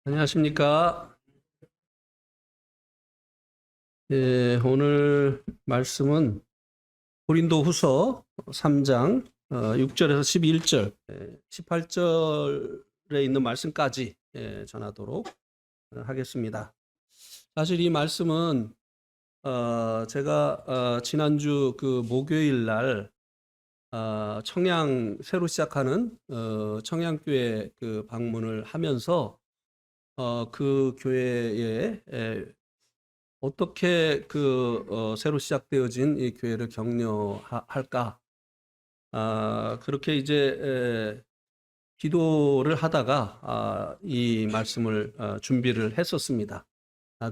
안녕하십니까. 예, 오늘 말씀은 고린도후서 3장 6절에서 11절, 18절에 있는 말씀까지 전하도록 하겠습니다. 사실 이 말씀은 제가 지난주 그 목요일 날 새로 시작하는 청량교회 그 방문을 하면서 그 교회에 어떻게 새로 시작되어진 이 교회를 격려할까? 그렇게 이제 기도를 하다가 이 말씀을 준비를 했었습니다.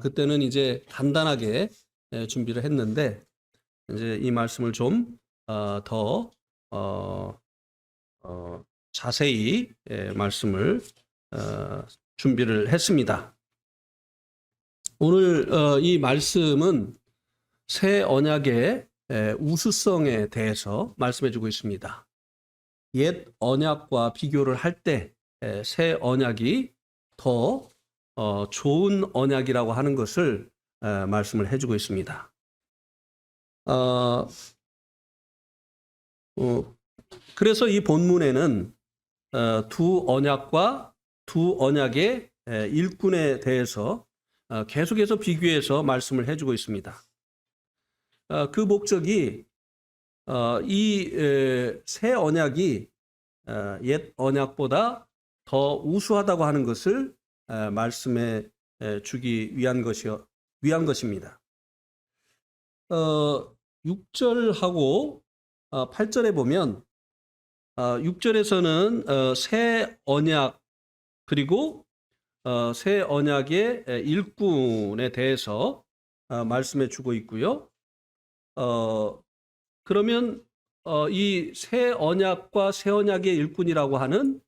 그때는 이제 간단하게 준비를 했는데 이제 이 말씀을 좀 더 자세히 말씀을 준비를 했습니다. 오늘 이 말씀은 새 언약의 우수성에 대해서 말씀해주고 있습니다. 옛 언약과 비교를 할 때 새 언약이 더 좋은 언약이라고 하는 것을 말씀을 해주고 있습니다. 그래서 이 본문에는 두 언약과 두 언약의 일꾼에 대해서 계속해서 비교해서 말씀을 해주고 있습니다. 그 목적이 이 새 언약이 옛 언약보다 더 우수하다고 하는 것을 말씀해 주기 위한 것입니다. 6절하고 8절에 보면 6절에서는 새 언약 그리고 새 언약의 일꾼에 대해서 말씀해 주고 있고요. 그러면 이 새 언약과 새 언약의 일꾼이라고 하는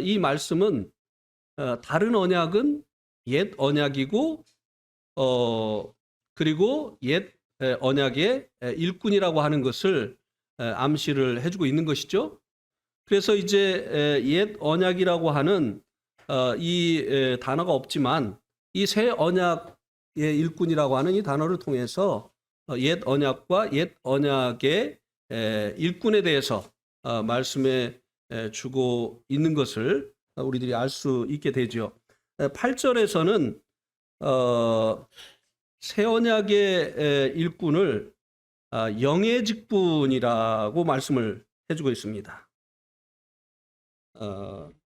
이 말씀은 다른 언약은 옛 언약이고 그리고 옛 언약의 일꾼이라고 하는 것을 암시를 해주고 있는 것이죠. 그래서 이제 옛 언약이라고 하는 이 단어가 없지만 이 새 언약의 일꾼이라고 하는 이 단어를 통해서 옛 언약과 옛 언약의 일꾼에 대해서 말씀해 주고 있는 것을 우리들이 알 수 있게 되죠. 8절에서는 새 언약의 일꾼을 영의 직분이라고 말씀을 해주고 있습니다.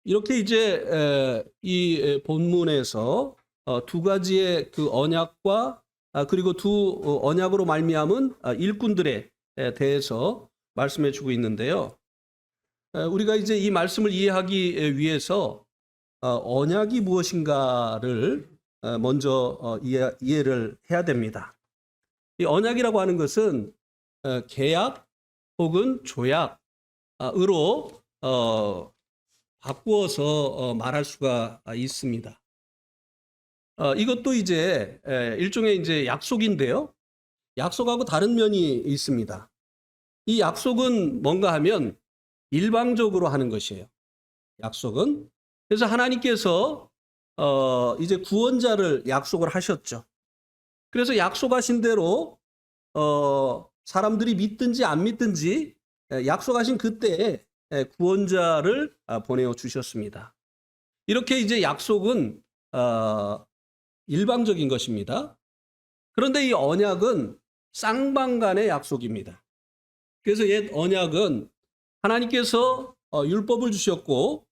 이렇게 이제 이 본문에서 두 가지의 그 언약과 그리고 두 언약으로 말미암은 일꾼들에 대해서 말씀해 주고 있는데요. 우리가 이제 이 말씀을 이해하기 위해서 언약이 무엇인가를 먼저 이해를 해야 됩니다. 이 언약이라고 하는 것은 계약 혹은 조약으로 바꾸어서 말할 수가 있습니다. 이것도 이제 일종의 이제 약속인데요. 약속하고 다른 면이 있습니다. 이 약속은 뭔가 하면 일방적으로 하는 것이에요. 약속은. 그래서 하나님께서 이제 구원자를 약속을 하셨죠. 그래서 약속하신 대로 사람들이 믿든지 안 믿든지 약속하신 그때에 구원자를 보내어 주셨습니다. 이렇게 이제 약속은 일방적인 것입니다. 그런데 이 언약은 쌍방간의 약속입니다. 그래서 옛 언약은 하나님께서 율법을 주셨고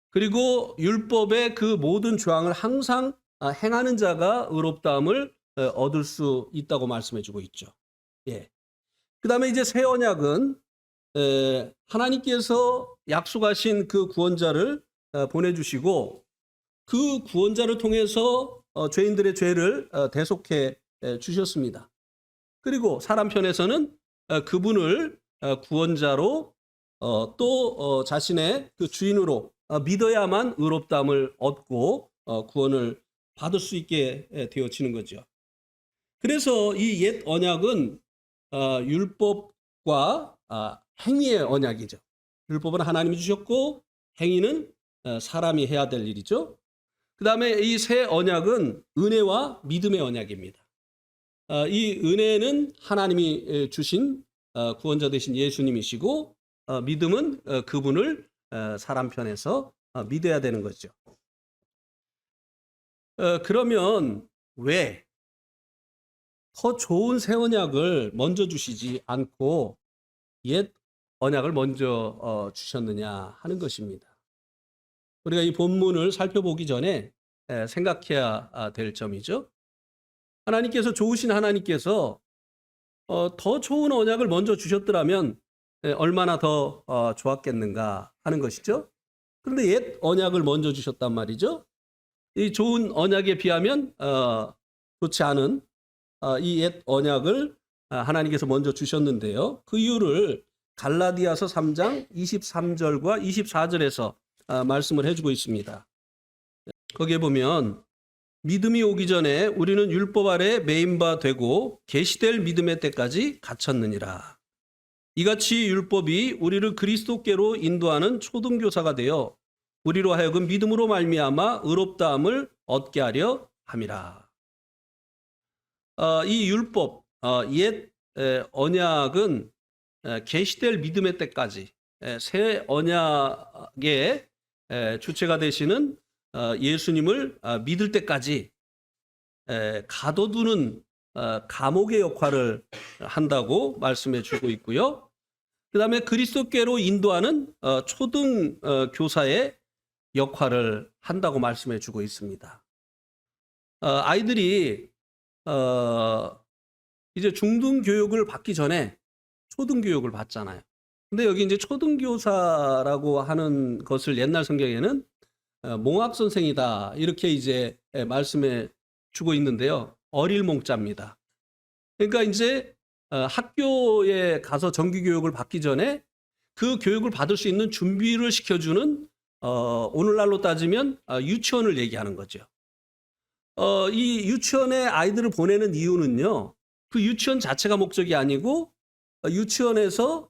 그리고 율법의 그 모든 조항을 항상 행하는 자가 의롭다함을 얻을 수 있다고 말씀해 주고 있죠. 예. 그다음에 이제 새 언약은 하나님께서 약속하신 그 구원자를 보내주시고 그 구원자를 통해서 죄인들의 죄를 대속해 주셨습니다. 그리고 사람 편에서는 그분을 구원자로 또 자신의 그 주인으로 믿어야만 의롭다함을 얻고 구원을 받을 수 있게 되어지는 거죠. 그래서 이 옛 언약은 율법과 행위의 언약이죠. 율법은 하나님이 주셨고 행위는 사람이 해야 될 일이죠. 그다음에 이 새 언약은 은혜와 믿음의 언약입니다. 이 은혜는 하나님이 주신 구원자 되신 예수님이시고, 믿음은 그분을 사람 편에서 믿어야 되는 거죠. 그러면 왜 더 좋은 새 언약을 먼저 주시지 않고 옛 언약을 먼저 주셨느냐 하는 것입니다. 우리가 이 본문을 살펴보기 전에 생각해야 될 점이죠. 하나님께서, 좋으신 하나님께서 더 좋은 언약을 먼저 주셨더라면 얼마나 더 좋았겠는가 하는 것이죠. 그런데 옛 언약을 먼저 주셨단 말이죠. 이 좋은 언약에 비하면 좋지 않은 이 옛 언약을 하나님께서 먼저 주셨는데요. 그 이유를 갈라디아서 3장 23절과 24절에서 말씀을 해주고 있습니다. 거기에 보면, 믿음이 오기 전에 우리는 율법 아래 매인 바 되고 계시될 믿음의 때까지 갇혔느니라. 이같이 율법이 우리를 그리스도께로 인도하는 초등교사가 되어 우리로 하여금 믿음으로 말미암아 의롭다함을 얻게 하려 함이라. 이 율법, 옛 언약은 계시될 믿음의 때까지, 새 언약의 주체가 되시는 예수님을 믿을 때까지 가둬두는 감옥의 역할을 한다고 말씀해 주고 있고요. 그 다음에 그리스도께로 인도하는 초등 교사의 역할을 한다고 말씀해 주고 있습니다. 아이들이 이제 중등 교육을 받기 전에 초등 교육을 받잖아요. 근데 여기 이제 초등 교사라고 하는 것을 옛날 성경에는 몽학 선생이다 이렇게 이제 말씀해 주고 있는데요. 어릴 몽자입니다. 그러니까 이제 학교에 가서 정규 교육을 받기 전에 그 교육을 받을 수 있는 준비를 시켜주는, 오늘날로 따지면 유치원을 얘기하는 거죠. 이 유치원에 아이들을 보내는 이유는요, 그 유치원 자체가 목적이 아니고 유치원에서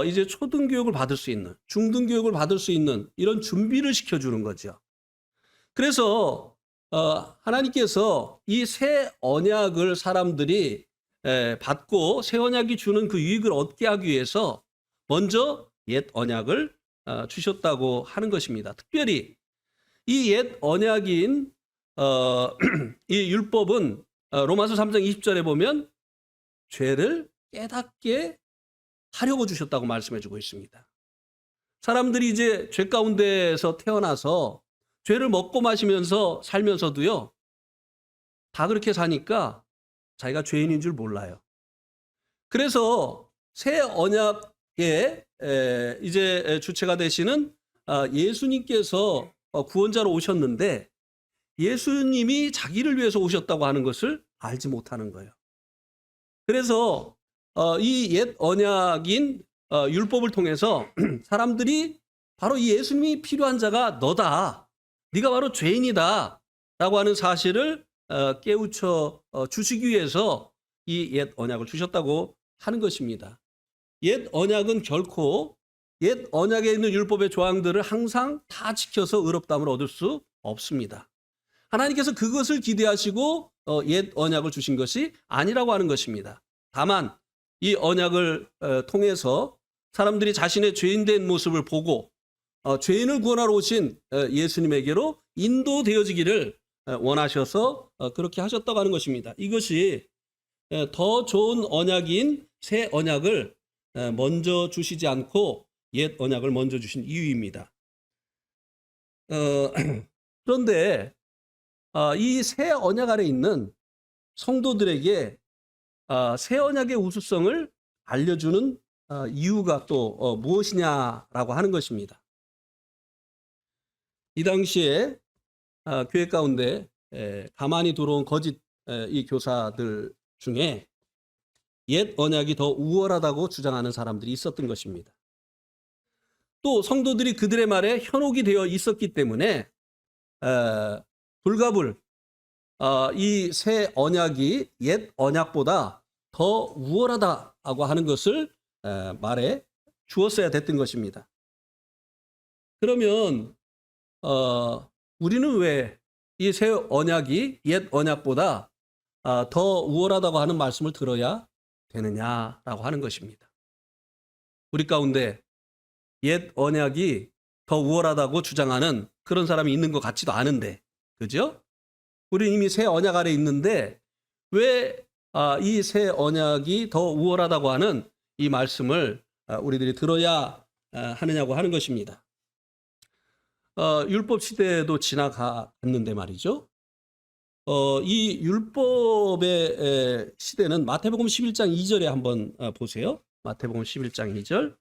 이제 초등교육을 받을 수 있는, 중등교육을 받을 수 있는 이런 준비를 시켜주는 거죠. 그래서 하나님께서 이 새 언약을 사람들이 받고 새 언약이 주는 그 유익을 얻게 하기 위해서 먼저 옛 언약을 주셨다고 하는 것입니다. 특별히 이 옛 언약인 이 율법은 로마서 3장 20절에 보면 죄를 깨닫게 하려고 주셨다고 말씀해 주고 있습니다. 사람들이 이제 죄 가운데에서 태어나서 죄를 먹고 마시면서 살면서도요, 다 그렇게 사니까 자기가 죄인인 줄 몰라요. 그래서 새 언약의 이제 주체가 되시는 예수님께서 구원자로 오셨는데 예수님이 자기를 위해서 오셨다고 하는 것을 알지 못하는 거예요. 그래서 이 옛 언약인 율법을 통해서 사람들이 바로 이 예수님이 필요한 자가 너다, 네가 바로 죄인이다 라고 하는 사실을 깨우쳐 주시기 위해서 이 옛 언약을 주셨다고 하는 것입니다. 옛 언약은 결코 옛 언약에 있는 율법의 조항들을 항상 다 지켜서 의롭다함을 얻을 수 없습니다. 하나님께서 그것을 기대하시고 옛 언약을 주신 것이 아니라고 하는 것입니다. 다만 이 언약을 통해서 사람들이 자신의 죄인된 모습을 보고 죄인을 구원하러 오신 예수님에게로 인도되어지기를 원하셔서 그렇게 하셨다고 하는 것입니다. 이것이 더 좋은 언약인 새 언약을 먼저 주시지 않고 옛 언약을 먼저 주신 이유입니다. 그런데 이 새 언약 아래 있는 성도들에게 새 언약의 우수성을 알려주는 이유가 또 무엇이냐라고 하는 것입니다. 이 당시에 교회 가운데 가만히 들어온 거짓 이 교사들 중에 옛 언약이 더 우월하다고 주장하는 사람들이 있었던 것입니다. 또 성도들이 그들의 말에 현혹이 되어 있었기 때문에 불가불 이 새 언약이 옛 언약보다 더 우월하다고 하는 것을 말해 주었어야 됐던 것입니다. 그러면 우리는 왜 이 새 언약이 옛 언약보다 더 우월하다고 하는 말씀을 들어야 되느냐라고 하는 것입니다. 우리 가운데 옛 언약이 더 우월하다고 주장하는 그런 사람이 있는 것 같지도 않은데, 그죠? 우리는 이미 새 언약 아래 있는데 왜 이 새 언약이 더 우월하다고 하는 이 말씀을 우리들이 들어야 하느냐고 하는 것입니다. 율법 시대도 지나갔는데 말이죠. 이 율법의 시대는 마태복음 11장 2절에 한번 보세요. 마태복음 11장 2절,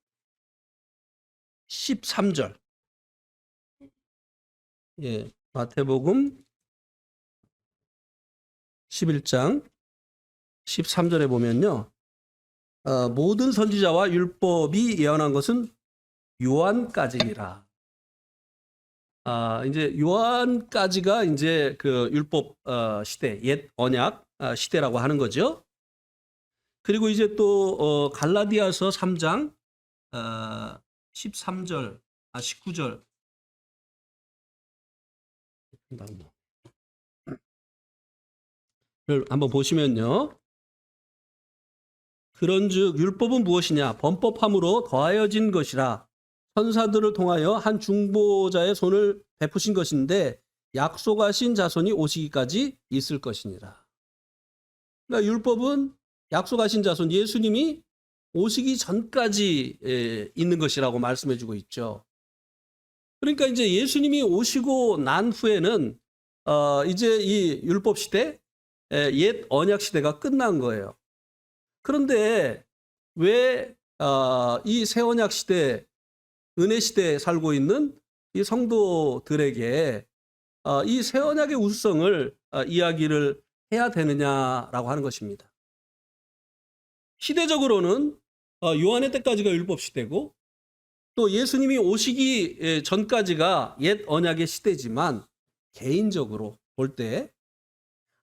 13절. 예, 마태복음 11장 13절에 보면요. 모든 선지자와 율법이 예언한 것은 요한까지니라. 이제 요한까지가 이제 그 율법 시대, 옛 언약 시대라고 하는 거죠. 그리고 이제 또 갈라디아서 3장 13절, 19절. 한번 보시면요. 그런즉 율법은 무엇이냐? 범법함으로 더하여진 것이라. 천사들을 통하여 한 중보자의 손을 베푸신 것인데 약속하신 자손이 오시기까지 있을 것이니라. 그러니까 율법은 약속하신 자손 예수님이 오시기 전까지 있는 것이라고 말씀해 주고 있죠. 그러니까 이제 예수님이 오시고 난 후에는 이제 이 율법 시대, 옛 언약 시대가 끝난 거예요. 그런데 왜 이 새 언약 시대, 은혜 시대에 살고 있는 이 성도들에게 이 새 언약의 우수성을 이야기를 해야 되느냐라고 하는 것입니다. 시대적으로는 요한의 때까지가 율법 시대고 또 예수님이 오시기 전까지가 옛 언약의 시대지만 개인적으로 볼 때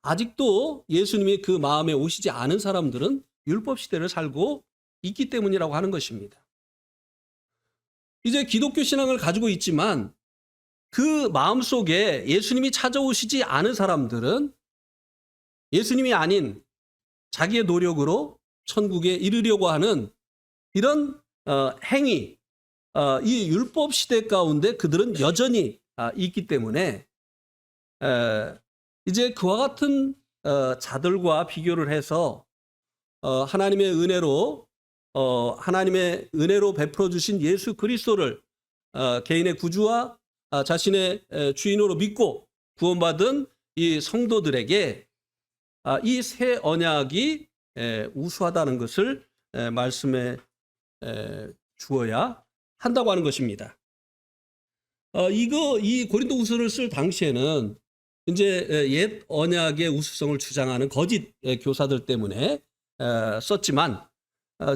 아직도 예수님이 그 마음에 오시지 않은 사람들은 율법 시대를 살고 있기 때문이라고 하는 것입니다. 이제 기독교 신앙을 가지고 있지만 그 마음속에 예수님이 찾아오시지 않은 사람들은 예수님이 아닌 자기의 노력으로 천국에 이르려고 하는 이런 행위, 이 율법 시대 가운데 그들은 여전히 있기 때문에 이제 그와 같은 자들과 비교를 해서 하나님의 은혜로 베풀어 주신 예수 그리스도를 개인의 구주와 자신의 주인으로 믿고 구원받은 이 성도들에게 이 새 언약이 우수하다는 것을 말씀해 주어야 한다고 하는 것입니다. 이 고린도후서를 쓸 당시에는 이제 옛 언약의 우수성을 주장하는 거짓 교사들 때문에 썼지만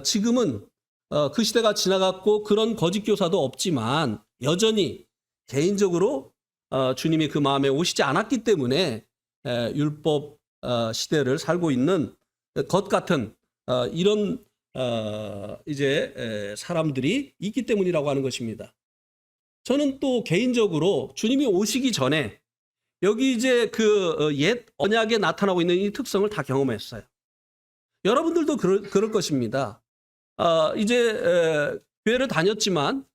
지금은 그 시대가 지나갔고 그런 거짓 교사도 없지만 여전히 개인적으로 주님이 그 마음에 오시지 않았기 때문에 율법 시대를 살고 있는 것 같은 이런 이제 사람들이 있기 때문이라고 하는 것입니다. 저는 또 개인적으로 주님이 오시기 전에 여기 이제 그 옛 언약에 나타나고 있는 이 특성을 다 경험했어요. 여러분들도 그럴 것입니다. 이제 교회를 다녔지만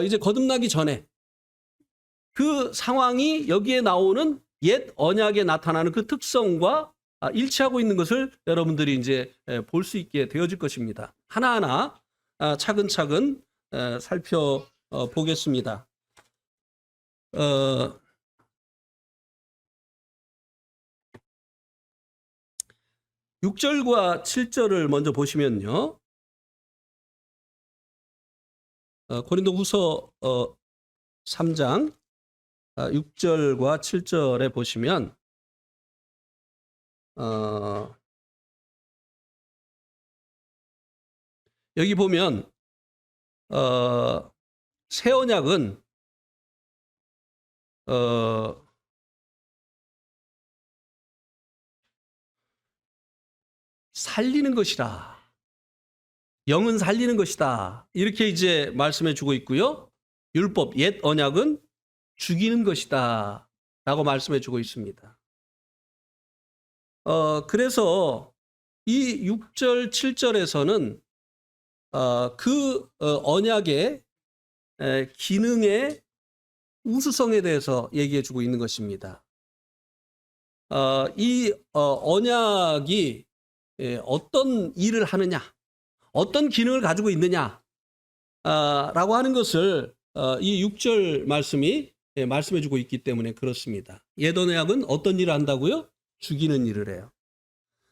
이제 거듭나기 전에 그 상황이 여기에 나오는 옛 언약에 나타나는 그 특성과 일치하고 있는 것을 여러분들이 이제 볼 수 있게 되어질 것입니다. 하나하나 차근차근 살펴보겠습니다. 6절과 7절을 먼저 보시면요. 고린도후서 3장 6절과 7절에 보시면 여기 보면 새 언약은 살리는 것이다. 영은 살리는 것이다. 이렇게 이제 말씀해 주고 있고요. 율법, 옛 언약은 죽이는 것이다. 라고 말씀해 주고 있습니다. 그래서 이 6절, 7절에서는 언약의 기능의 우수성에 대해서 얘기해 주고 있는 것입니다. 언약이 어떤 일을 하느냐, 어떤 기능을 가지고 있느냐, 라고 하는 것을 이 6절 말씀이 말씀해 주고 있기 때문에 그렇습니다. 옛 언약은 어떤 일을 한다고요? 죽이는 일을 해요.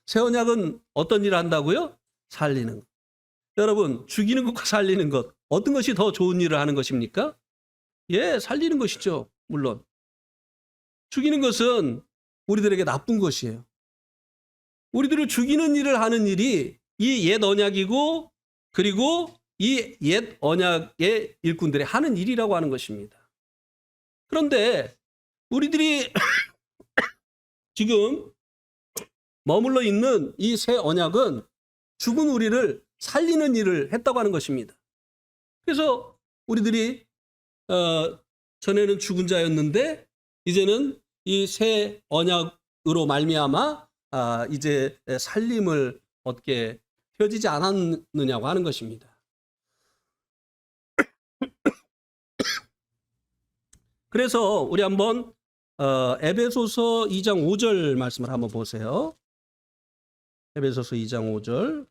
새 언약은 어떤 일을 한다고요? 살리는 것. 여러분, 죽이는 것과 살리는 것, 어떤 것이 더 좋은 일을 하는 것입니까? 예, 살리는 것이죠. 물론. 죽이는 것은 우리들에게 나쁜 것이에요. 우리들을 죽이는 일을 하는 일이 이 옛 언약이고, 그리고 이 옛 언약의 일꾼들이 하는 일이라고 하는 것입니다. 그런데 우리들이 지금 머물러 있는 이 새 언약은 죽은 우리를 살리는 일을 했다고 하는 것입니다. 그래서 우리들이 전에는 죽은 자였는데 이제는 이 새 언약으로 말미암아 이제 살림을 얻게 되어지지 않았느냐고 하는 것입니다. 그래서 우리 한번 에베소서 2장 5절 말씀을 한번 보세요. 에베소서 2장 5절.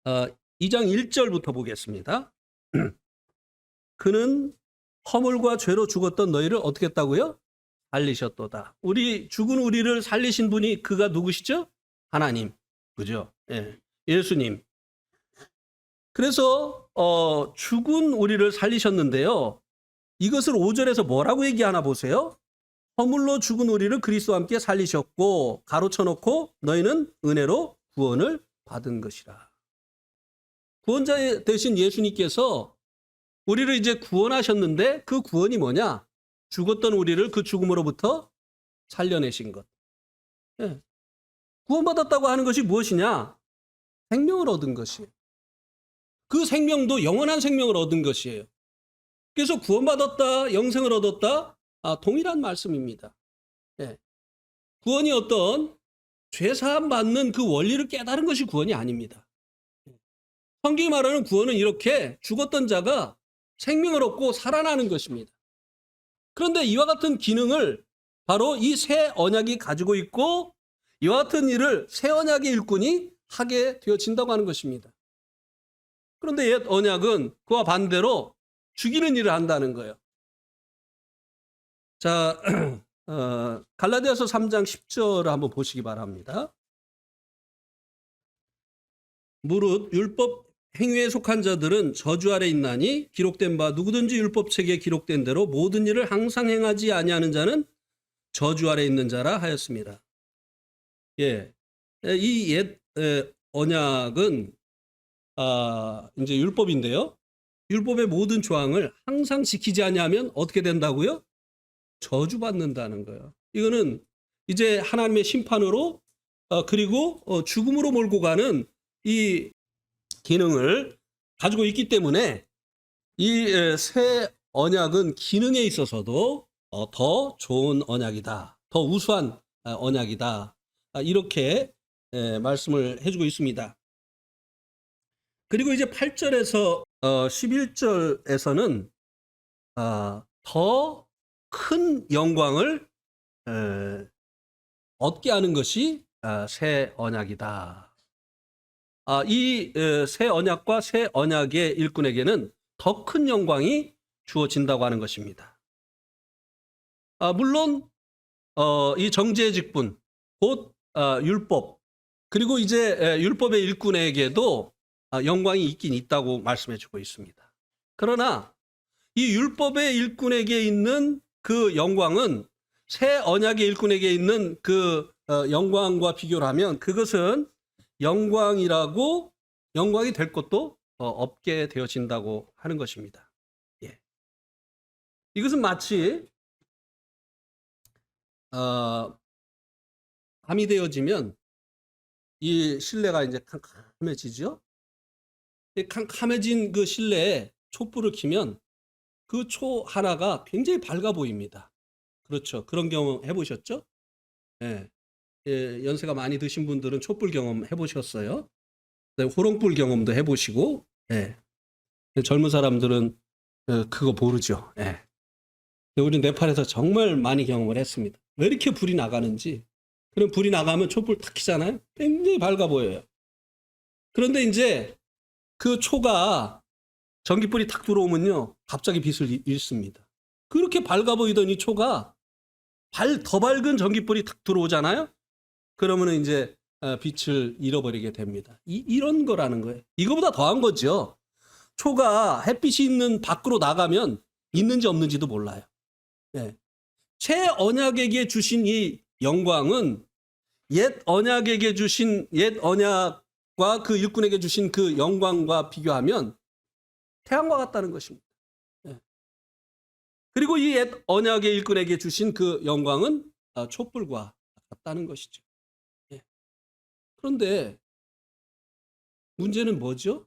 2장 1절부터 보겠습니다. 그는 허물과 죄로 죽었던 너희를 어떻게 했다고요? 살리셨도다. 죽은 우리를 살리신 분이 그가 누구시죠? 하나님. 그죠? 예. 예수님. 그래서 죽은 우리를 살리셨는데요. 이것을 5절에서 뭐라고 얘기하나 보세요. 허물로 죽은 우리를 그리스도와 함께 살리셨고 가로쳐 놓고 너희는 은혜로 구원을 받은 것이라. 구원자 되신 예수님께서 우리를 이제 구원하셨는데 그 구원이 뭐냐? 죽었던 우리를 그 죽음으로부터 살려내신 것. 예. 구원받았다고 하는 것이 무엇이냐? 생명을 얻은 것이에요. 그 생명도 영원한 생명을 얻은 것이에요. 그래서 구원받았다, 영생을 얻었다, 동일한 말씀입니다. 예. 구원이 어떤 죄사함 받는 그 원리를 깨달은 것이 구원이 아닙니다. 성경이 말하는 구원은 이렇게 죽었던 자가 생명을 얻고 살아나는 것입니다. 그런데 이와 같은 기능을 바로 이 새 언약이 가지고 있고 이와 같은 일을 새 언약의 일꾼이 하게 되어진다고 하는 것입니다. 그런데 옛 언약은 그와 반대로 죽이는 일을 한다는 거예요. 자, 갈라디아서 3장 10절을 한번 보시기 바랍니다. 무릇 율법 행위에 속한 자들은 저주 아래 있나니 기록된 바 누구든지 율법책에 기록된 대로 모든 일을 항상 행하지 아니하는 자는 저주 아래 있는 자라 하였습니다. 예, 이 옛 언약은 이제 율법인데요. 율법의 모든 조항을 항상 지키지 아니하면 어떻게 된다고요? 저주받는다는 거예요. 이거는 이제 하나님의 심판으로 그리고 죽음으로 몰고 가는 이 기능을 가지고 있기 때문에 이 새 언약은 기능에 있어서도 더 좋은 언약이다. 더 우수한 언약이다. 이렇게 말씀을 해주고 있습니다. 그리고 이제 8절에서 11절에서는 더 큰 영광을 얻게 하는 것이 새 언약이다. 이 새 언약과 새 언약의 일꾼에게는 더 큰 영광이 주어진다고 하는 것입니다. 물론 이 정죄의 직분, 곧 율법, 그리고 이제 율법의 일꾼에게도 영광이 있긴 있다고 말씀해주고 있습니다. 그러나 이 율법의 일꾼에게 있는 그 영광은 새 언약의 일꾼에게 있는 그 영광과 비교를 하면 그것은 영광이 될 것도 없게 되어진다고 하는 것입니다. 예. 이것은 마치 밤이 되어지면 이 실내가 이제 캄캄해지죠. 이 캄캄해진 그 실내에 촛불을 켜면 그 초 하나가 굉장히 밝아 보입니다. 그렇죠. 그런 경험 해보셨죠? 예. 예, 연세가 많이 드신 분들은 촛불 경험 해보셨어요? 네, 호롱불 경험도 해보시고, 예. 젊은 사람들은 그거 모르죠. 예. 우리 네팔에서 정말 많이 경험을 했습니다. 왜 이렇게 불이 나가는지. 그럼 불이 나가면 촛불 탁 켜잖아요. 굉장히 밝아 보여요. 그런데 이제 그 초가 전기불이 탁 들어오면요, 갑자기 빛을 잃습니다. 그렇게 밝아 보이던 이 초가 더 밝은 전기불이 탁 들어오잖아요. 그러면 이제 빛을 잃어버리게 됩니다. 이런 거라는 거예요. 이거보다 더한 거죠. 초가 햇빛이 있는 밖으로 나가면 있는지 없는지도 몰라요. 네. 새 언약에게 주신 이 영광은 옛 언약에게 주신 옛 언약과 그 일꾼에게 주신 그 영광과 비교하면 태양과 같다는 것입니다. 네. 그리고 이 옛 언약의 일꾼에게 주신 그 영광은 촛불과 같다는 것이죠. 네. 그런데 문제는 뭐죠?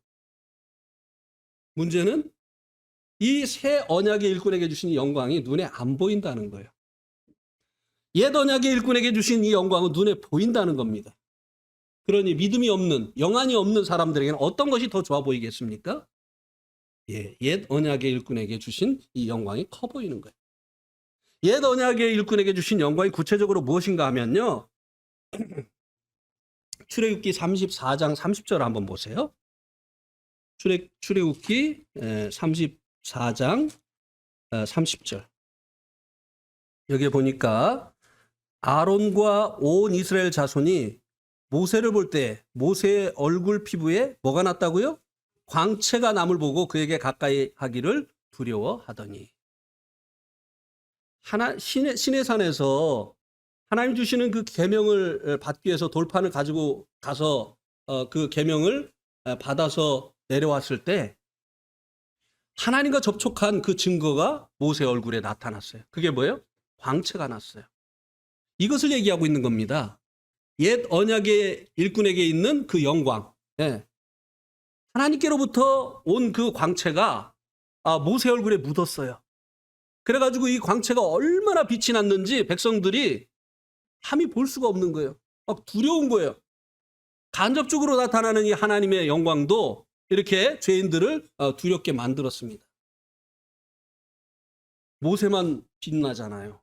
문제는 이 새 언약의 일꾼에게 주신 이 영광이 눈에 안 보인다는 거예요. 옛 언약의 일꾼에게 주신 이 영광은 눈에 보인다는 겁니다. 그러니 믿음이 없는, 영안이 없는 사람들에게는 어떤 것이 더 좋아 보이겠습니까? 예, 옛 언약의 일꾼에게 주신 이 영광이 커 보이는 거예요. 옛 언약의 일꾼에게 주신 영광이 구체적으로 무엇인가 하면요. 출애굽기 34장 30절 한번 보세요. 출애굽기 34장 30절. 여기에 보니까 아론과 온 이스라엘 자손이 모세를 볼 때 모세의 얼굴 피부에 뭐가 났다고요? 광채가 남을 보고 그에게 가까이 하기를 두려워하더니. 신의 산에서 하나님 주시는 그 계명을 받기 위해서 돌판을 가지고 가서 그 계명을 받아서 내려왔을 때 하나님과 접촉한 그 증거가 모세 얼굴에 나타났어요. 그게 뭐예요? 광채가 났어요. 이것을 얘기하고 있는 겁니다. 옛 언약의 일꾼에게 있는 그 영광. 예. 하나님께로부터 온 그 광채가 모세 얼굴에 묻었어요. 그래가지고 이 광채가 얼마나 빛이 났는지 백성들이 함이 볼 수가 없는 거예요. 막 두려운 거예요. 간접적으로 나타나는 이 하나님의 영광도 이렇게 죄인들을 두렵게 만들었습니다. 모세만 빛나잖아요.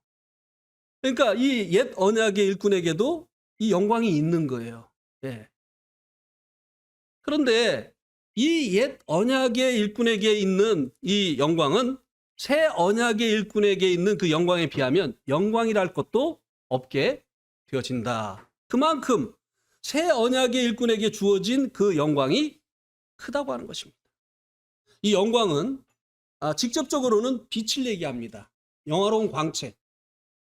그러니까 이 옛 언약의 일꾼에게도 이 영광이 있는 거예요. 예. 그런데 이 옛 언약의 일꾼에게 있는 이 영광은 새 언약의 일꾼에게 있는 그 영광에 비하면 영광이랄 것도 없게 되어진다. 그만큼 새 언약의 일꾼에게 주어진 그 영광이 크다고 하는 것입니다. 이 영광은 직접적으로는 빛을 얘기합니다. 영화로운 광채.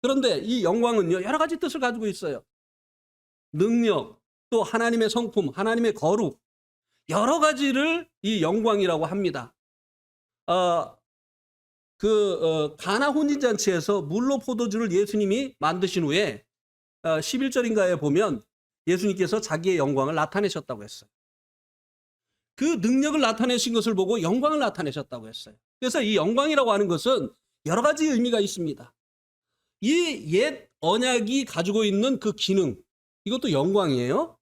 그런데 이 영광은요, 여러 가지 뜻을 가지고 있어요. 능력, 또 하나님의 성품, 하나님의 거룩, 여러 가지를 이 영광이라고 합니다. 가나 혼인잔치에서 물로 포도주를 예수님이 만드신 후에 11절인가에 보면 예수님께서 자기의 영광을 나타내셨다고 했어요. 그 능력을 나타내신 것을 보고 영광을 나타내셨다고 했어요. 그래서 이 영광이라고 하는 것은 여러 가지 의미가 있습니다. 이 옛 언약이 가지고 있는 그 기능, 이것도 영광이에요.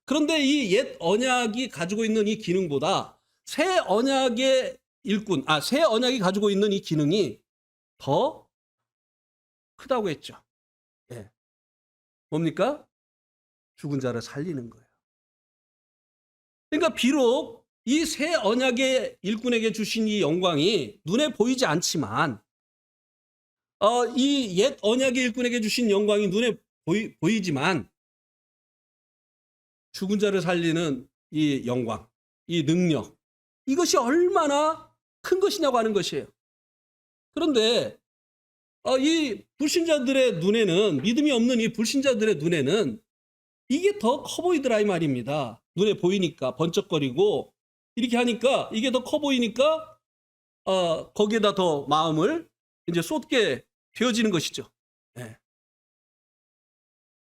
그런데 이 옛 언약이 가지고 있는 이 기능보다 새 언약의 일꾼, 새 언약이 가지고 있는 이 기능이 더 크다고 했죠. 예. 뭡니까? 죽은 자를 살리는 거예요. 그러니까 비록 이 새 언약의 일꾼에게 주신 이 영광이 눈에 보이지 않지만 이 옛 언약의 일꾼에게 주신 영광이 눈에 보이지만 죽은 자를 살리는 이 영광, 이 능력, 이것이 얼마나 큰 것이냐고 하는 것이에요. 그런데 이 불신자들의 눈에는, 믿음이 없는 이 불신자들의 눈에는 이게 더 커 보이더라 이 말입니다. 눈에 보이니까 번쩍거리고 이렇게 하니까 이게 더 커 보이니까 거기에다 더 마음을 이제 쏟게 되어지는 것이죠. 네.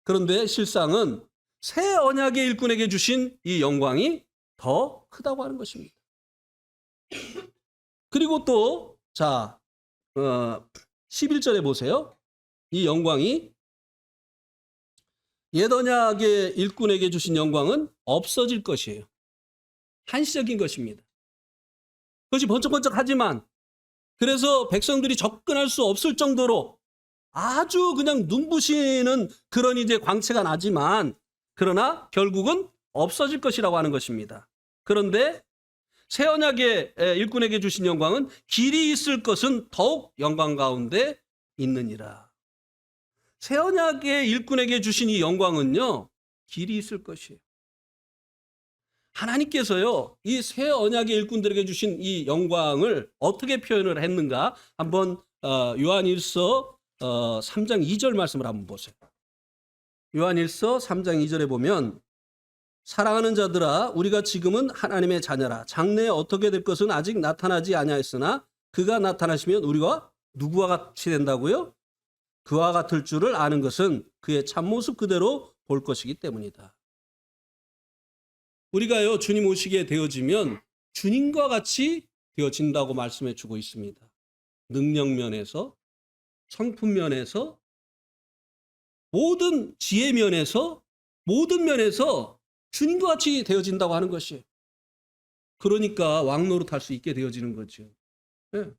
그런데 실상은 새 언약의 일꾼에게 주신 이 영광이 더 크다고 하는 것입니다. 그리고 또, 자, 11절에 보세요. 이 영광이 옛 언약의 일꾼에게 주신 영광은 없어질 것이에요. 한시적인 것입니다. 그것이 번쩍번쩍하지만, 그래서 백성들이 접근할 수 없을 정도로 아주 그냥 눈부시는 그런 이제 광채가 나지만, 그러나 결국은 없어질 것이라고 하는 것입니다. 그런데 새 언약의 일꾼에게 주신 영광은 길이 있을 것은 더욱 영광 가운데 있느니라. 새 언약의 일꾼에게 주신 이 영광은요, 길이 있을 것이에요. 하나님께서요, 이 새 언약의 일꾼들에게 주신 이 영광을 어떻게 표현을 했는가? 한번 요한일서 3장 2절 말씀을 한번 보세요. 요한일서 3장 2절에 보면, 사랑하는 자들아, 우리가 지금은 하나님의 자녀라. 장래에 어떻게 될 것은 아직 나타나지 아니하였으나 그가 나타나시면 우리가 누구와 같이 된다고요? 그와 같을 줄을 아는 것은 그의 참모습 그대로 볼 것이기 때문이다. 우리가요, 주님 오시게 되어지면 주님과 같이 되어진다고 말씀해 주고 있습니다. 능력 면에서, 성품 면에서, 모든 지혜 면에서, 모든 면에서 주님과 같이 되어진다고 하는 것이에요. 그러니까 왕노릇 할 수 있게 되어지는 거죠. 네.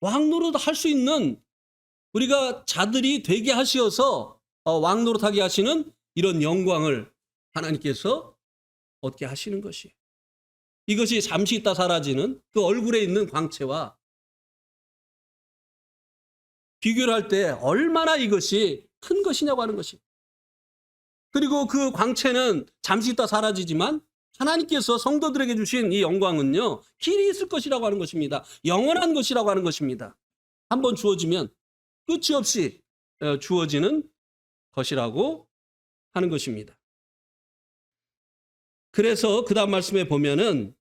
왕노릇 할 수 있는, 우리가 자들이 되게 하시어서 왕노릇하게 하시는 이런 영광을 하나님께서 얻게 하시는 것이에요. 이것이 잠시 있다 사라지는 그 얼굴에 있는 광채와 비교를 할 때 얼마나 이것이 큰 것이냐고 하는 것이에요. 그리고 그 광채는 잠시 있다 사라지지만 하나님께서 성도들에게 주신 이 영광은요, 길이 있을 것이라고 하는 것입니다. 영원한 것이라고 하는 것입니다. 한번 주어지면 끝이 없이 주어지는 것이라고 하는 것입니다. 그래서 그 다음 말씀에 보면은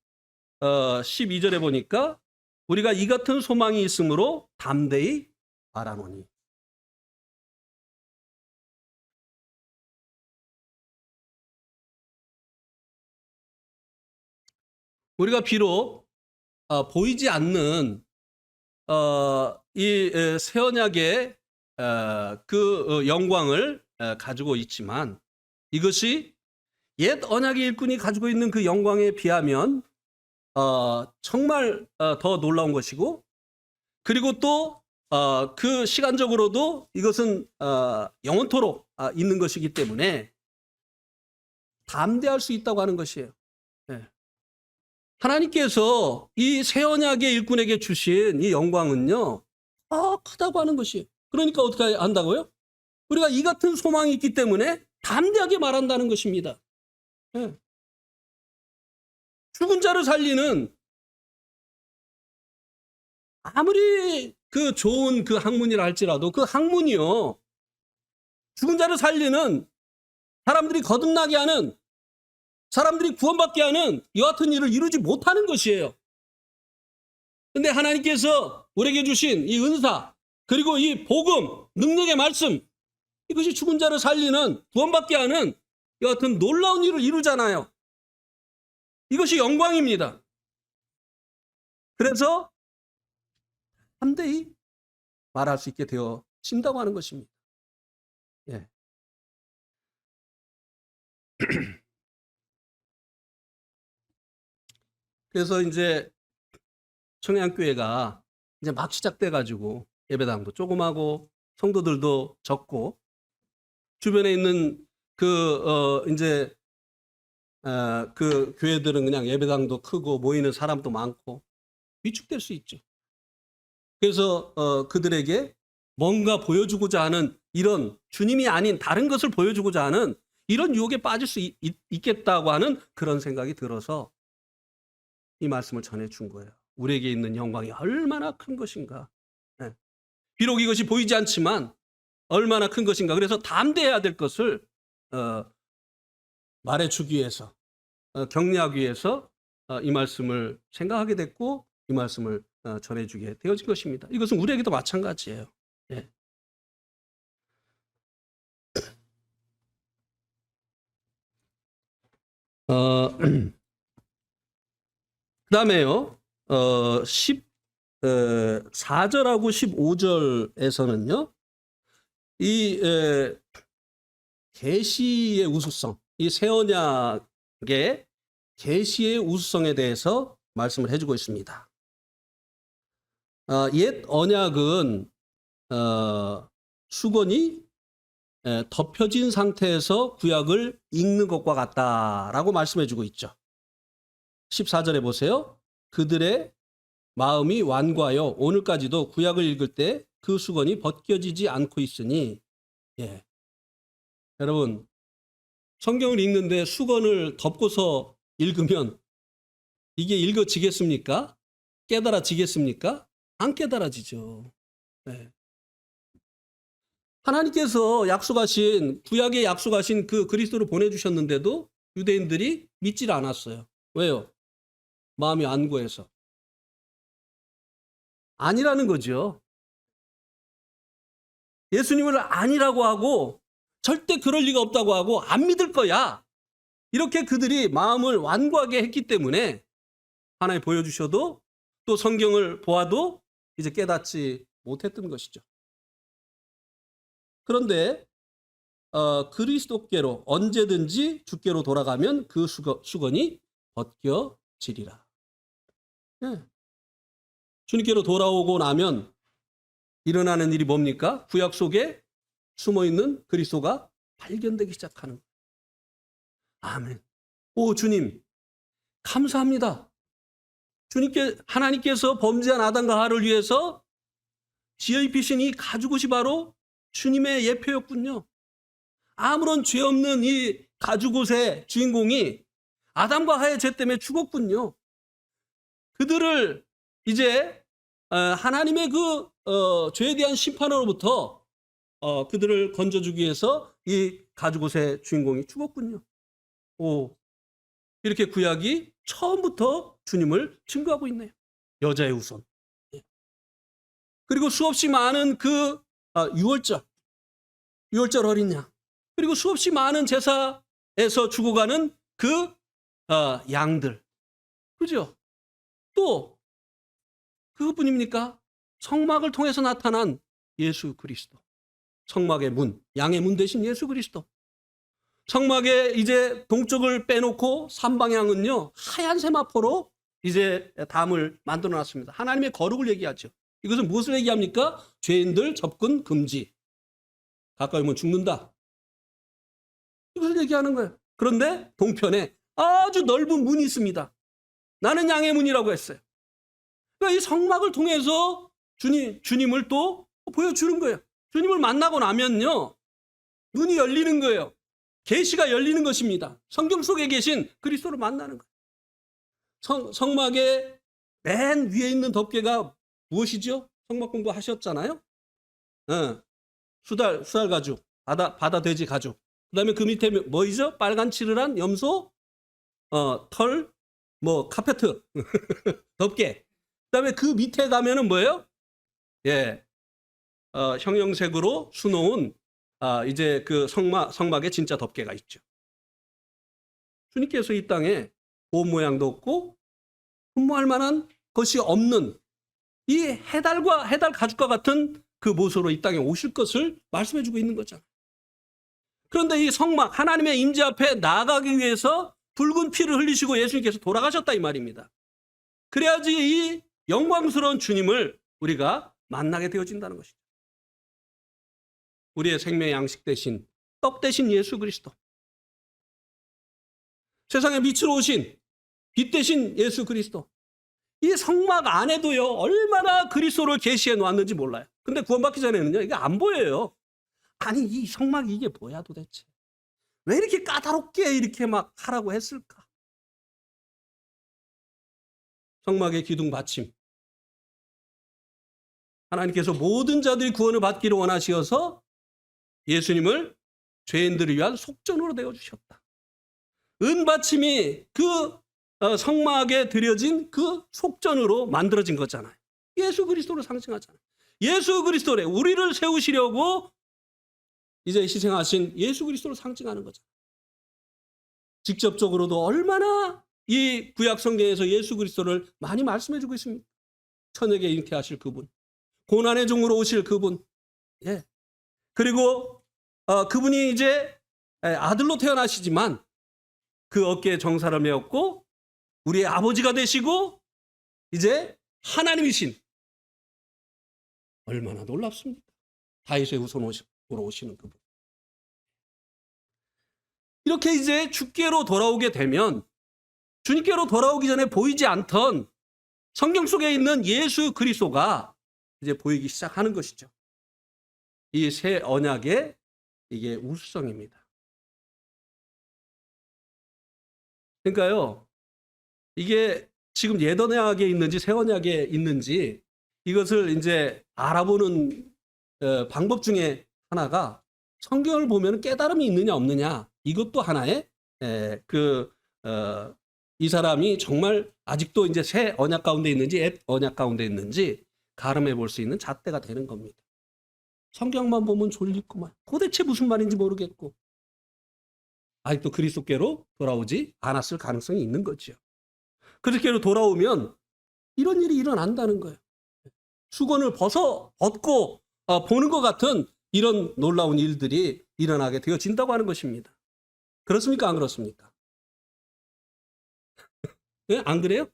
12절에 보니까 우리가 이 같은 소망이 있으므로 담대히 말하노니. 우리가 비록 보이지 않는 이 새 언약의 그 영광을 가지고 있지만, 이것이 옛 언약의 일꾼이 가지고 있는 그 영광에 비하면 정말 더 놀라운 것이고, 그리고 또 그 시간적으로도 이것은 영원토록 있는 것이기 때문에 담대할 수 있다고 하는 것이에요. 네. 하나님께서 이 새 언약의 일꾼에게 주신 이 영광은요, 크다고 하는 것이에요. 그러니까 어떻게 한다고요? 우리가 이 같은 소망이 있기 때문에 담대하게 말한다는 것입니다. 네. 죽은 자를 살리는, 아무리 그 좋은 그 학문이라 할지라도 그 학문이요, 죽은 자를 살리는, 사람들이 거듭나게 하는, 사람들이 구원받게 하는 이 같은 일을 이루지 못하는 것이에요. 근데 하나님께서 우리에게 주신 이 은사, 그리고 이 복음, 능력의 말씀, 이것이 죽은 자를 살리는, 구원받게 하는 이 같은 놀라운 일을 이루잖아요. 이것이 영광입니다. 그래서 담대히 말할 수 있게 되어진다고 하는 것입니다. 예. 그래서 이제 청양교회가 이제 막 시작돼가지고 예배당도 조그마고 성도들도 적고, 주변에 있는 이제 그 교회들은 그냥 예배당도 크고 모이는 사람도 많고 위축될 수 있죠. 그래서 그들에게 뭔가 보여주고자 하는, 이런 주님이 아닌 다른 것을 보여주고자 하는 이런 유혹에 빠질 수 있겠다고 하는 그런 생각이 들어서 이 말씀을 전해준 거예요. 우리에게 있는 영광이 얼마나 큰 것인가. 네. 비록 이것이 보이지 않지만 얼마나 큰 것인가. 그래서 담대해야 될 것을 말해주기 위해서, 격려하기 위해서 이 말씀을 생각하게 됐고, 이 말씀을 전해주게 되어진 것입니다. 이것은 우리에게도 마찬가지예요. 예. 그다음에요. 14절하고 15절에서는요. 이 계시의 우수성, 이 새 언약의 계시의 우수성에 대해서 말씀을 해주고 있습니다. 옛 언약은 수건이 덮여진 상태에서 구약을 읽는 것과 같다라고 말씀해주고 있죠. 14절에 보세요. 그들의 마음이 완고하여 오늘까지도 구약을 읽을 때 그 수건이 벗겨지지 않고 있으니, 예. 여러분, 성경을 읽는데 수건을 덮고서 읽으면 이게 읽어지겠습니까? 깨달아지겠습니까? 안 깨달아지죠. 네. 하나님께서 약속하신, 구약에 약속하신 그 그리스도를 보내주셨는데도 유대인들이 믿질 않았어요. 왜요? 마음이 완고해서. 아니라는 거죠. 예수님을 아니라고 하고 절대 그럴 리가 없다고 하고 안 믿을 거야. 이렇게 그들이 마음을 완고하게 했기 때문에 하나님 보여주셔도 또 성경을 보아도 이제 깨닫지 못했던 것이죠. 그런데 그리스도께로 언제든지 주께로 돌아가면 그 수건이 벗겨지리라. 네. 주님께로 돌아오고 나면 일어나는 일이 뭡니까? 구약 속에 숨어있는 그리스도가 발견되기 시작하는 거예요. 아멘. 오 주님 감사합니다. 하나님께서 범죄한 아담과 하와를 위해서 지어 입히신 이 가죽옷이 바로 주님의 예표였군요. 아무런 죄 없는 이 가죽옷의 주인공이 아담과 하와의 죄 때문에 죽었군요. 그들을 이제 하나님의 그 죄에 대한 심판으로부터 그들을 건져주기 위해서 이 가죽옷의 주인공이 죽었군요. 오, 이렇게 구약이 처음부터 주님을 증거하고 있네요. 여자의 후손. 그리고 수없이 많은 그 유월절 어린 양, 그리고 수없이 많은 제사에서 죽어가는 그 양들, 그죠? 또 그것뿐입니까? 성막을 통해서 나타난 예수 그리스도, 성막의 문, 양의 문 대신 예수 그리스도. 성막에 이제 동쪽을 빼놓고 삼방향은요 하얀 세마포로 이제 담을 만들어 놨습니다. 하나님의 거룩을 얘기하죠. 이것은 무엇을 얘기합니까? 죄인들 접근 금지. 가까이 오면 죽는다. 이것을 얘기하는 거예요. 그런데 동편에 아주 넓은 문이 있습니다. 나는 양의 문이라고 했어요. 그러니까 이 성막을 통해서 주님을 또 보여주는 거예요. 주님을 만나고 나면요 눈이 열리는 거예요. 계시가 열리는 것입니다. 성경 속에 계신 그리스도를 만나는 거예요. 성막의 맨 위에 있는 덮개가 무엇이죠? 성막 공부 하셨잖아요. 수달 가죽, 바다 돼지 가죽. 그다음에 그 밑에 뭐이죠? 빨간 칠을 한 염소, 털, 카페트, 덮개. 그다음에 그 밑에 가면은 뭐예요? 예, 형형색으로 수놓은 이제 그 성막에 진짜 덮개가 있죠. 주님께서 이 땅에 곰 모양도 없고 흠모할 만한 것이 없는 이 해달 가죽과 같은 그 모습으로 이 땅에 오실 것을 말씀해주고 있는 거잖아요. 그런데 이 성막 하나님의 임재 앞에 나아가기 위해서 붉은 피를 흘리시고 예수님께서 돌아가셨다 이 말입니다. 그래야지 이 영광스러운 주님을 우리가 만나게 되어진다는 것이죠. 우리의 생명의 양식 대신 떡 대신 예수 그리스도, 세상에 빛으로 오신 빛 대신 예수 그리스도. 이 성막 안에도요 얼마나 그리스도를 계시해 놓았는지 몰라요. 근데 구원받기 전에는요 이게 안 보여요. 아니 이 성막이 이게 뭐야 도대체, 왜 이렇게 까다롭게 이렇게 막 하라고 했을까? 성막의 기둥 받침, 하나님께서 모든 자들이 구원을 받기를 원하시어서 예수님을 죄인들을 위한 속전으로 내어주셨다. 은받침이 그 성막에 드려진 그 속전으로 만들어진 거잖아요. 예수 그리스도를 상징하잖아요. 예수 그리스도래 우리를 세우시려고 이제 희생하신 예수 그리스도를 상징하는 거잖아요. 직접적으로도 얼마나 이 구약 성경에서 예수 그리스도를 많이 말씀해 주고 있습니다. 천역에 잉태하실 그분, 고난의 종으로 오실 그분, 예. 그리고 그분이 이제 아들로 태어나시지만 그 어깨에 정사를 메었고 우리의 아버지가 되시고 이제 하나님이신, 얼마나 놀랍습니까? 다윗의 후손으로 오시는 그분. 이렇게 이제 주께로 돌아오게 되면 주님께로 돌아오기 전에 보이지 않던 성경 속에 있는 예수 그리스도가 이제 보이기 시작하는 것이죠. 이 새 언약의 이게 우수성입니다. 그러니까요, 이게 지금 옛 언약에 있는지 새 언약에 있는지 이것을 이제 알아보는 방법 중에 하나가 성경을 보면 깨달음이 있느냐 없느냐, 이것도 하나의 이 사람이 정말 아직도 이제 새 언약 가운데 있는지 옛 언약 가운데 있는지 가늠해 볼 수 있는 잣대가 되는 겁니다. 성경만 보면 졸리구만. 도대체 무슨 말인지 모르겠고 아직도 그리스도께로 돌아오지 않았을 가능성이 있는 거죠. 그리스도께로 돌아오면 이런 일이 일어난다는 거예요. 수건을 벗고 보는 것 같은 이런 놀라운 일들이 일어나게 되어진다고 하는 것입니다. 그렇습니까? 안 그렇습니까? 네? 안 그래요?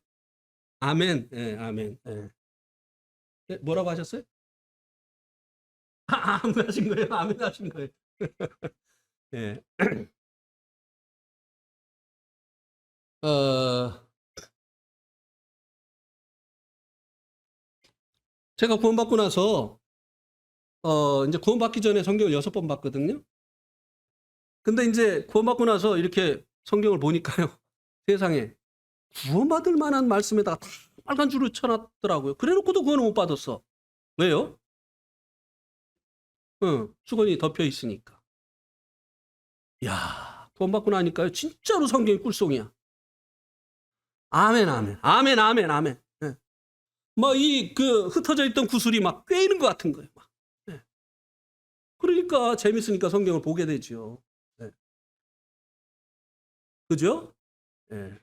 아멘. 네, 아멘. 네. 네, 뭐라고 하셨어요? 아멘 하신 거예요? 아멘 하신 거예요? 네. 제가 구원받고 나서 이제 구원받기 전에 성경을 6번 봤거든요. 근데 이제 구원받고 나서 이렇게 성경을 보니까요, 세상에 구원받을 만한 말씀에다가 다 빨간 줄을 쳐놨더라고요. 그래놓고도 구원을 못 받았어. 왜요? 수건이 덮여 있으니까. 야, 구원받고 나니까요, 진짜로 성경이 꿀송이야. 아멘, 아멘, 아멘, 아멘, 아멘. 네. 막 흩어져 있던 구슬이 막 꿰이는 것 같은 거예요. 막. 네. 그러니까 재밌으니까 성경을 보게 되죠. 네. 그죠? 네.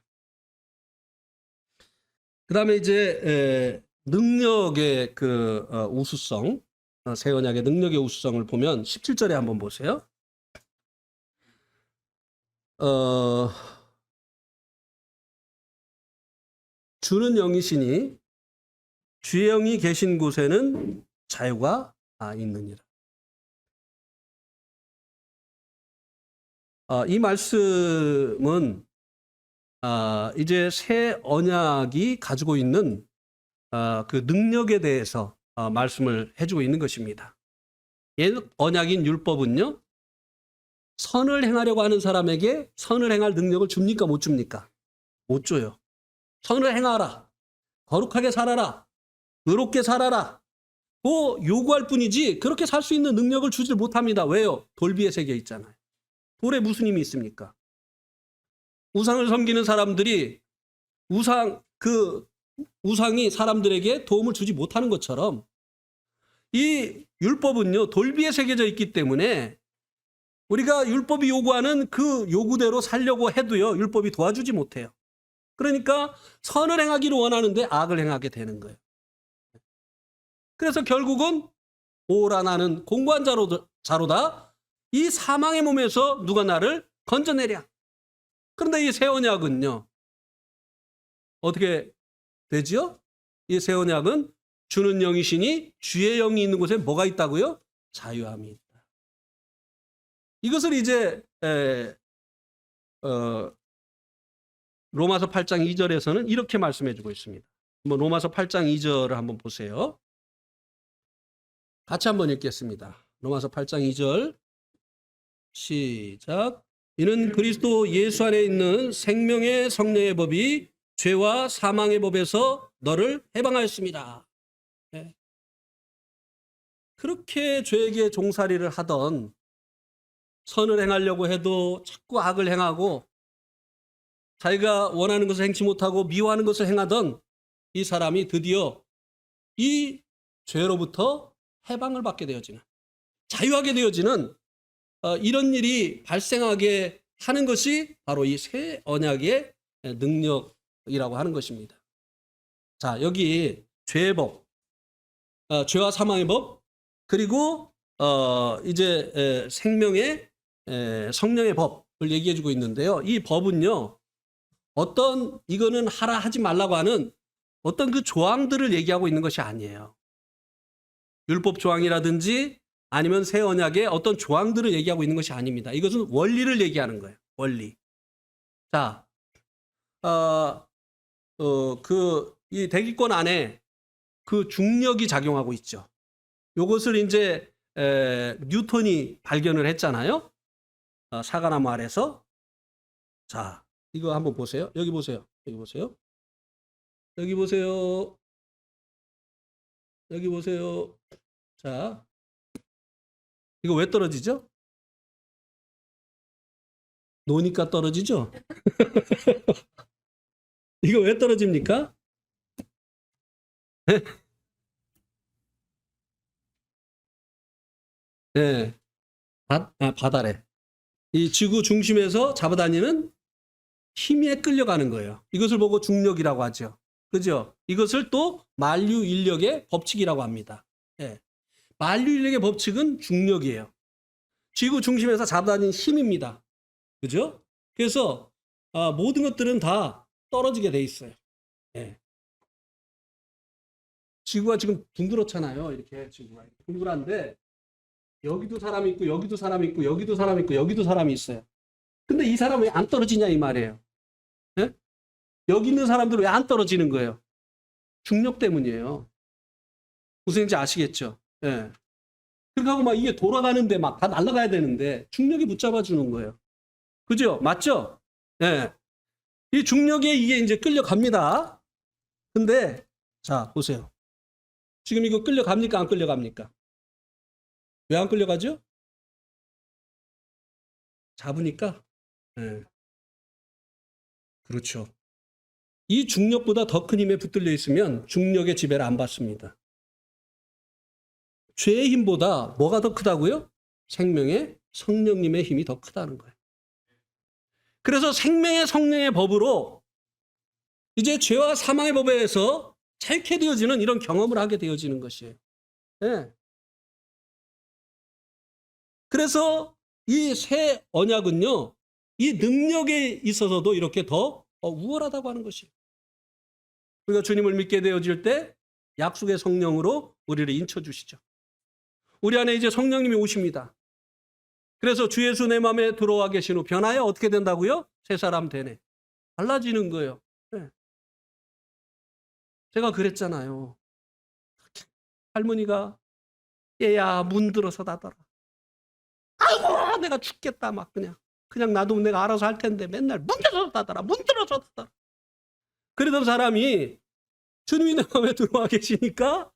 그 다음에 이제 능력의 우수성, 새 언약의 능력의 우수성을 보면 17절에 한번 보세요. 주는 영이시니 주의 영이 계신 곳에는 자유가 있느니라. 이 말씀은 이제 새 언약이 가지고 있는 그 능력에 대해서 말씀을 해주고 있는 것입니다. 옛 언약인 율법은요, 선을 행하려고 하는 사람에게 선을 행할 능력을 줍니까 못 줍니까? 못 줘요. 선을 행하라, 거룩하게 살아라, 의롭게 살아라, 요구할 뿐이지 그렇게 살 수 있는 능력을 주질 못합니다. 왜요? 돌비의 세계에 있잖아요. 돌에 무슨 힘이 있습니까? 우상을 섬기는 사람들이 우상이 사람들에게 도움을 주지 못하는 것처럼 이 율법은요, 돌비에 새겨져 있기 때문에 우리가 율법이 요구하는 그 요구대로 살려고 해도요, 율법이 도와주지 못해요. 그러니까 선을 행하기를 원하는데 악을 행하게 되는 거예요. 그래서 결국은 오라 나는 공고한 자로다. 이 사망의 몸에서 누가 나를 건져내랴. 그런데 이 새 언약은요, 어떻게 되죠? 이 새 언약은 주는 영이시니 주의 영이 있는 곳에 뭐가 있다고요? 자유함이 있다. 이것을 이제 로마서 8장 2절에서는 이렇게 말씀해 주고 있습니다. 로마서 8장 2절을 한번 보세요. 같이 한번 읽겠습니다. 로마서 8장 2절 시작. 이는 그리스도 예수 안에 있는 생명의 성령의 법이 죄와 사망의 법에서 너를 해방하였습니다. 네. 그렇게 죄에게 종살이를 하던, 선을 행하려고 해도 자꾸 악을 행하고 자기가 원하는 것을 행치 못하고 미워하는 것을 행하던 이 사람이 드디어 이 죄로부터 해방을 받게 되어지는, 자유하게 되어지는 이런 일이 발생하게 하는 것이 바로 이 새 언약의 능력이라고 하는 것입니다. 자, 여기 죄의 법, 죄와 사망의 법, 그리고 이제 생명의 성령의 법을 얘기해 주고 있는데요. 이 법은요, 이거는 하라 하지 말라고 하는 어떤 그 조항들을 얘기하고 있는 것이 아니에요. 율법 조항이라든지 아니면 새 언약의 어떤 조항들을 얘기하고 있는 것이 아닙니다. 이것은 원리를 얘기하는 거예요. 원리. 자, 이 대기권 안에 그 중력이 작용하고 있죠. 요것을 이제 뉴턴이 발견을 했잖아요. 사과나무 아래서. 자, 이거 한번 보세요. 여기 보세요. 여기 보세요. 여기 보세요. 여기 보세요. 자, 이거 왜 떨어지죠? 노니까 떨어지죠? 이거 왜 떨어집니까? 네. 바다래. 이 지구 중심에서 잡아다니는 힘에 끌려가는 거예요. 이것을 보고 중력이라고 하죠. 그죠? 이것을 또 만류 인력의 법칙이라고 합니다. 예. 만류 인력의 법칙은 중력이에요. 지구 중심에서 잡아다니는 힘입니다. 그죠? 그래서 모든 것들은 다 떨어지게 돼 있어요. 예. 지구가 지금 둥그렇잖아요. 이렇게 지구가 둥그란데 여기도 사람이 있고 여기도 사람이 있고 여기도 사람이 있고 여기도 사람이 있어요. 근데 이 사람 왜 안 떨어지냐 이 말이에요. 예? 여기 있는 사람들은 왜 안 떨어지는 거예요? 중력 때문이에요. 무슨 얘기인지 아시겠죠? 예. 그러니까 막 이게 돌아가는데 막 다 날아가야 되는데 중력이 붙잡아 주는 거예요. 그죠? 맞죠? 예. 이 중력에 이게 이제 끌려갑니다. 근데 자, 보세요. 지금 이거 끌려갑니까? 안 끌려갑니까? 왜 안 끌려가죠? 잡으니까. 예. 그렇죠. 이 중력보다 더 큰 힘에 붙들려 있으면 중력의 지배를 안 받습니다. 죄의 힘보다 뭐가 더 크다고요? 생명의 성령님의 힘이 더 크다는 거예요. 그래서 생명의 성령의 법으로 이제 죄와 사망의 법에 의해서 닳게 되어지는 이런 경험을 하게 되어지는 것이에요. 네. 그래서 이 새 언약은요, 이 능력에 있어서도 이렇게 더 우월하다고 하는 것이에요. 우리가 주님을 믿게 되어질 때 약속의 성령으로 우리를 인쳐주시죠. 우리 안에 이제 성령님이 오십니다. 그래서 주 예수 내 마음에 들어와 계신 후 변하여 어떻게 된다고요? 새 사람 되네. 달라지는 거예요. 네. 제가 그랬잖아요. 할머니가 얘야 문 들어서 닫아라. 아이고 내가 죽겠다 막 그냥 놔두면 내가 알아서 할 텐데 맨날 문 들어서 닫아라. 문 들어서 닫아라. 그러던 사람이 주님이 내 마음에 들어와 계시니까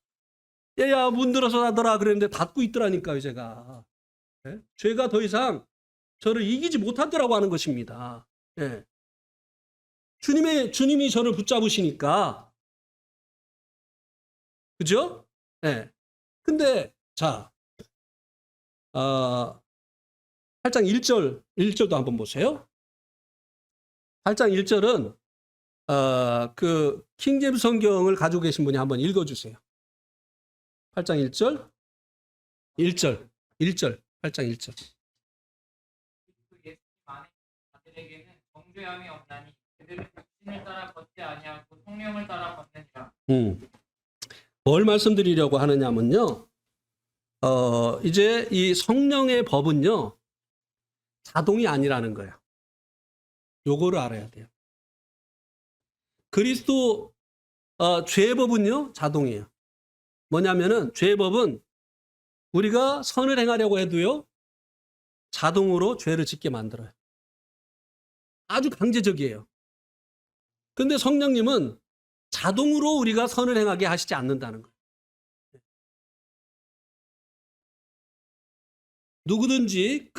얘야 문 들어서 닫아라 그랬는데 닫고 있더라니까요 제가. 네? 죄가 더 이상 저를 이기지 못하더라고 하는 것입니다. 네. 주님이 저를 붙잡으시니까. 그죠? 네. 근데, 자, 8장 1절도 한번 보세요. 8장 1절은, 그, 킹제임스 성경을 가지고 계신 분이 한번 읽어주세요. 8장 1절. 1절. 8장 1절. 예수님 안에 자들에게는 정죄함이 없나니 그들은 육신을 따라 걷지 아니하고 성령을 따라 걷느니라. 뭘 말씀드리려고 하느냐면요. 이제 이 성령의 법은요. 자동이 아니라는 거예요. 요거를 알아야 돼요. 그리스도 죄의 법은요. 자동이에요. 뭐냐면은 죄의 법은 우리가 선을 행하려고 해도요. 자동으로 죄를 짓게 만들어요. 아주 강제적이에요. 근데 성령님은 자동으로 우리가 선을 행하게 하시지 않는다는 거예요. 누구든지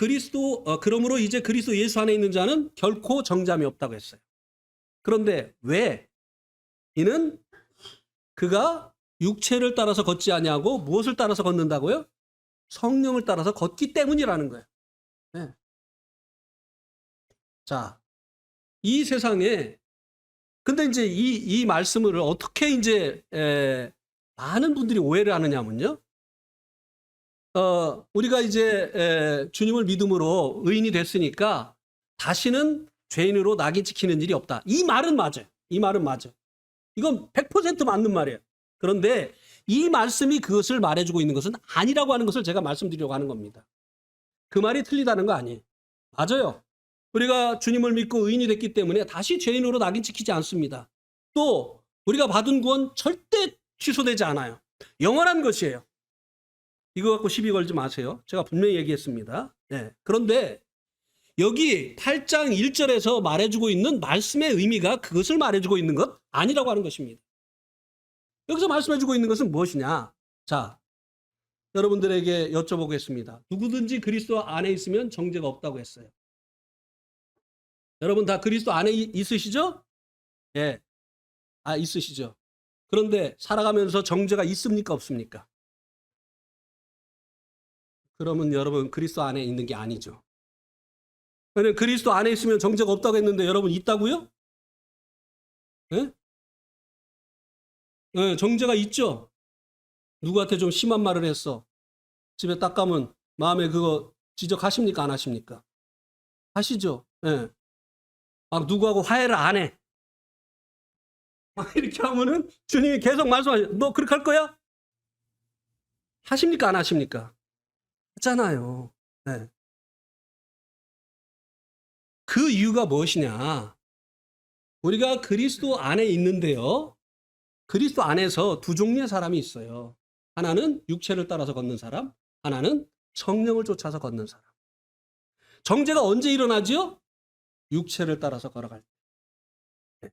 그러므로 이제 그리스도 예수 안에 있는 자는 결코 정죄함이 없다고 했어요. 그런데 왜? 이는 그가 육체를 따라서 걷지 아니하고 무엇을 따라서 걷는다고요? 성령을 따라서 걷기 때문이라는 거예요. 네. 자, 이 세상에 근데 이제 이 말씀을 어떻게 이제 많은 분들이 오해를 하느냐면요. 우리가 이제 주님을 믿음으로 의인이 됐으니까 다시는 죄인으로 낙인 찍히는 일이 없다. 이 말은 맞아요. 이 말은 맞아요. 이건 100% 맞는 말이에요. 그런데 이 말씀이 그것을 말해주고 있는 것은 아니라고 하는 것을 제가 말씀드리려고 하는 겁니다. 그 말이 틀리다는 거 아니에요. 맞아요. 우리가 주님을 믿고 의인이 됐기 때문에 다시 죄인으로 낙인 찍히지 않습니다. 또 우리가 받은 구원 절대 취소되지 않아요. 영원한 것이에요. 이거 갖고 시비 걸지 마세요. 제가 분명히 얘기했습니다. 네. 그런데 여기 8장 1절에서 말해주고 있는 말씀의 의미가 그것을 말해주고 있는 것 아니라고 하는 것입니다. 여기서 말씀해주고 있는 것은 무엇이냐? 자, 여러분들에게 여쭤보겠습니다. 누구든지 그리스도 안에 있으면 정죄가 없다고 했어요. 여러분 다 그리스도 안에 있으시죠? 예. 있으시죠. 그런데 살아가면서 정죄가 있습니까? 없습니까? 그러면 여러분 그리스도 안에 있는 게 아니죠. 그러면 그리스도 안에 있으면 정죄가 없다고 했는데 여러분 있다고요? 예? 예, 정죄가 있죠. 누구한테 좀 심한 말을 했어. 집에 딱 가면 마음에 그거 지적하십니까? 안 하십니까? 하시죠. 예. 막 누구하고 화해를 안 해. 막 이렇게 하면은 주님이 계속 말씀하셔. 너 그렇게 할 거야? 하십니까? 안 하십니까? 하잖아요. 네. 그 이유가 무엇이냐? 우리가 그리스도 안에 있는데요. 그리스도 안에서 두 종류의 사람이 있어요. 하나는 육체를 따라서 걷는 사람, 하나는 성령을 쫓아서 걷는 사람. 정죄가 언제 일어나지요? 육체를 따라서 걸어갈 때. 네.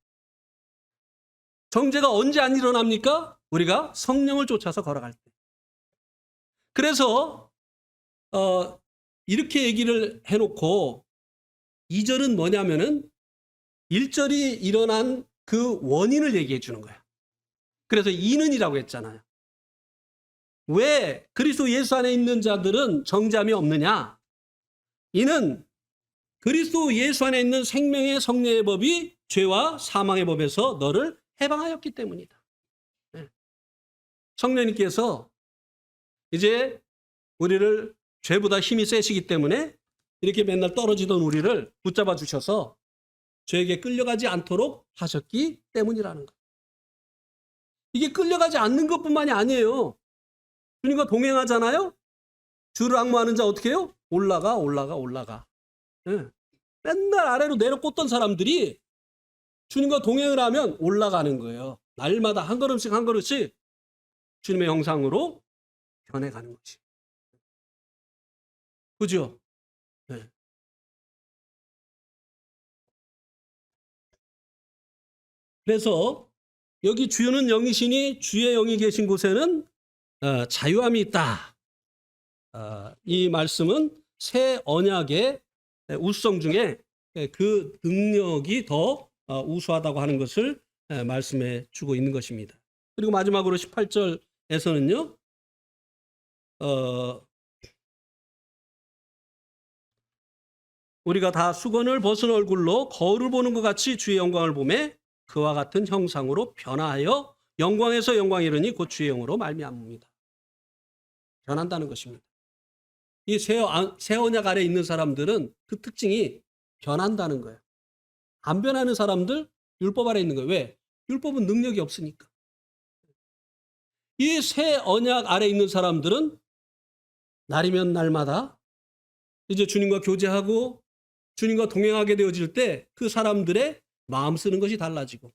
정죄가 언제 안 일어납니까? 우리가 성령을 쫓아서 걸어갈 때. 그래서 이렇게 얘기를 해놓고 2절은 뭐냐면은 1절이 일어난 그 원인을 얘기해 주는 거야. 그래서 이는이라고 했잖아요. 왜 그리스도 예수 안에 있는 자들은 정죄함이 없느냐? 이는 그리스도 예수 안에 있는 생명의 성령의 법이 죄와 사망의 법에서 너를 해방하였기 때문이다. 성령님께서 이제 우리를 죄보다 힘이 세시기 때문에 이렇게 맨날 떨어지던 우리를 붙잡아 주셔서 죄에게 끌려가지 않도록 하셨기 때문이라는 것. 이게 끌려가지 않는 것뿐만이 아니에요. 주님과 동행하잖아요. 주를 앙모하는 자 어떻게 해요? 올라가. 네. 맨날 아래로 내려 꽂던 사람들이 주님과 동행을 하면 올라가는 거예요. 날마다 한 걸음씩 한 걸음씩 주님의 형상으로 변해가는 거지. 그죠? 네. 그래서 여기 주는 영이시니 주의 영이 계신 곳에는 자유함이 있다. 이 말씀은 새 언약의 우수성 중에 그 능력이 더 우수하다고 하는 것을 말씀해 주고 있는 것입니다. 그리고 마지막으로 18절에서는요. 우리가 다 수건을 벗은 얼굴로 거울을 보는 것 같이 주의 영광을 보매 그와 같은 형상으로 변화하여 영광에서 영광에 이르니 곧 주의 영으로 말미암습니다. 변한다는 것입니다. 이 새 언약 아래 있는 사람들은 그 특징이 변한다는 거예요. 안 변하는 사람들 율법 아래 있는 거예요. 왜? 율법은 능력이 없으니까. 이 새 언약 아래 있는 사람들은 날이면 날마다 이제 주님과 교제하고 주님과 동행하게 되어질 때 그 사람들의 마음 쓰는 것이 달라지고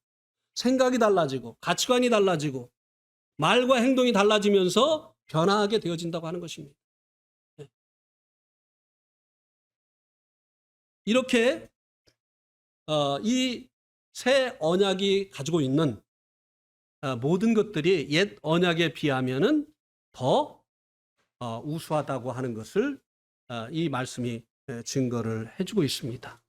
생각이 달라지고 가치관이 달라지고 말과 행동이 달라지면서 변화하게 되어진다고 하는 것입니다. 이렇게 이 새 언약이 가지고 있는 모든 것들이 옛 언약에 비하면은 더 우수하다고 하는 것을 이 말씀이 증거를 해주고 있습니다.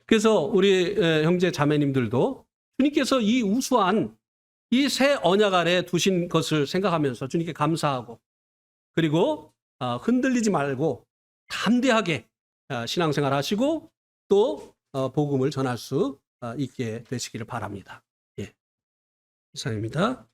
그래서 우리 형제 자매님들도 주님께서 이 우수한 이 새 언약 아래 두신 것을 생각하면서 주님께 감사하고 그리고 흔들리지 말고 담대하게 신앙생활 하시고 또 복음을 전할 수 있게 되시기를 바랍니다. 예. 이상입니다.